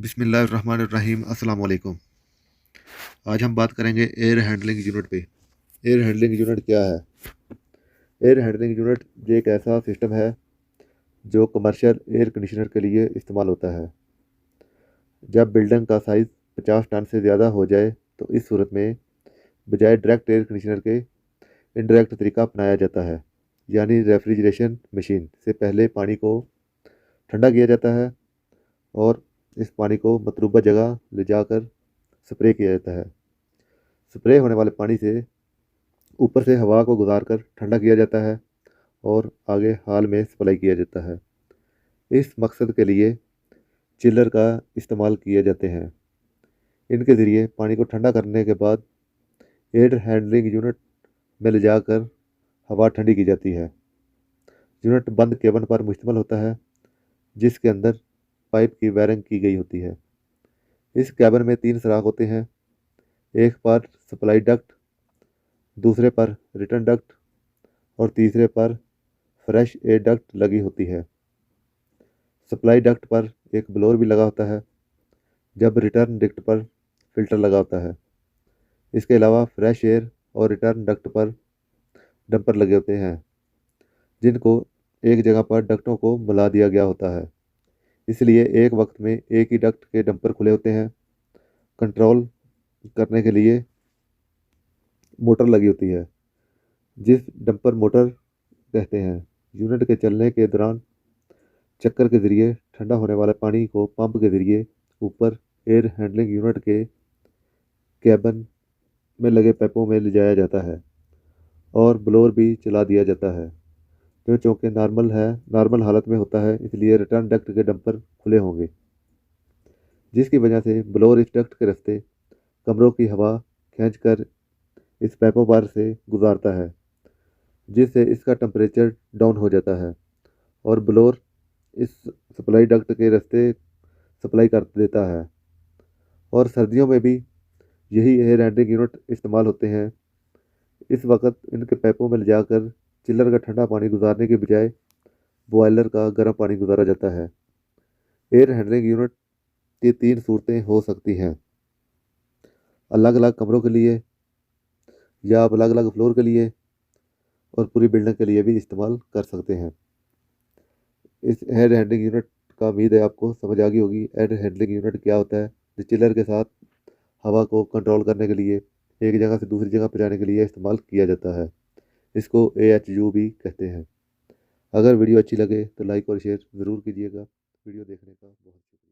بسم اللہ الرحمن الرحیم۔ السلام علیکم۔ آج ہم بات کریں گے ایئر ہینڈلنگ یونٹ پہ۔ ایئر ہینڈلنگ یونٹ کیا ہے؟ ایئر ہینڈلنگ یونٹ یہ ایک ایسا سسٹم ہے جو کمرشل ایئر کنڈیشنر کے لیے استعمال ہوتا ہے۔ جب بلڈنگ کا سائز 50 ٹن سے زیادہ ہو جائے تو اس صورت میں بجائے ڈائریکٹ ایئر کنڈیشنر کے انڈائریکٹ طریقہ اپنایا جاتا ہے، یعنی ریفریجریشن مشین سے پہلے پانی کو ٹھنڈا کیا جاتا ہے اور اس پانی کو مطلوبہ جگہ لے جا کر سپرے کیا جاتا ہے۔ سپرے ہونے والے پانی سے اوپر سے ہوا کو گزار کر ٹھنڈا کیا جاتا ہے اور آگے ہال میں سپلائی کیا جاتا ہے۔ اس مقصد کے لیے چلر کا استعمال کیے جاتے ہیں۔ ان کے ذریعے پانی کو ٹھنڈا کرنے کے بعد ایئر ہینڈلنگ یونٹ میں لے جا کر ہوا ٹھنڈی کی جاتی ہے۔ یونٹ بند کیبن پر مشتمل ہوتا ہے جس کے اندر پائپ کی وائرنگ کی گئی ہوتی ہے۔ اس کیبن میں 3 سوراخ ہوتے ہیں، ایک پر سپلائی ڈکٹ، دوسرے پر ریٹرن ڈکٹ اور تیسرے پر فریش ایئر ڈکٹ لگی ہوتی ہے۔ سپلائی ڈکٹ پر ایک بلور بھی لگا ہوتا ہے، جب ریٹرن ڈکٹ پر فلٹر لگا ہوتا ہے۔ اس کے علاوہ فریش ایئر اور ریٹرن ڈکٹ پر ڈمپر لگے ہوتے ہیں جن کو ایک جگہ پر ڈکٹوں کو ملا دیا گیا ہوتا ہے، اس لیے ایک وقت میں ایک ہی ڈکٹ کے ڈمپر کھلے ہوتے ہیں۔ کنٹرول کرنے کے لیے موٹر لگی ہوتی ہے جس ڈمپر موٹر کہتے ہیں۔ یونٹ کے چلنے کے دوران چکر کے ذریعے ٹھنڈا ہونے والے پانی کو پمپ کے ذریعے اوپر ایئر ہینڈلنگ یونٹ کے کیبن میں لگے پائپوں میں لے جایا جاتا ہے اور بلور بھی چلا دیا جاتا ہے جو چونکہ نارمل حالت میں ہوتا ہے، اس لیے ریٹرن ڈکٹ کے ڈمپر کھلے ہوں گے، جس کی وجہ سے بلور اس ڈکٹ کے راستے کمروں کی ہوا کھینچ کر اس پائپوں پر سے گزارتا ہے، جس سے اس کا ٹمپریچر ڈاؤن ہو جاتا ہے اور بلور اس سپلائی ڈکٹ کے راستے سپلائی کر دیتا ہے۔ اور سردیوں میں بھی یہی ایئر ہینڈلنگ یونٹ استعمال ہوتے ہیں۔ اس وقت ان کے پائپوں میں لے جا کر چلر کا ٹھنڈا پانی گزارنے کے بجائے بوائلر کا گرم پانی گزارا جاتا ہے۔ ایئر ہینڈلنگ یونٹ کی 3 صورتیں ہو سکتی ہیں: الگ الگ کمروں کے لیے، یا آپ الگ الگ فلور کے لیے اور پوری بلڈنگ کے لیے بھی استعمال کر سکتے ہیں۔ اس ایئر ہینڈلنگ یونٹ کا امید ہے آپ کو سمجھ آ گئی ہوگی۔ ایئر ہینڈلنگ یونٹ کیا ہوتا ہے؟ جو چلر کے ساتھ ہوا کو کنٹرول کرنے کے لیے ایک جگہ سے دوسری جگہ پہنچانے کے لیے استعمال کیا جاتا ہے۔ اس کو AHU بھی کہتے ہیں۔ اگر ویڈیو اچھی لگے تو لائک اور شیئر ضرور کیجیے گا۔ ویڈیو دیکھنے کا بہت شکریہ۔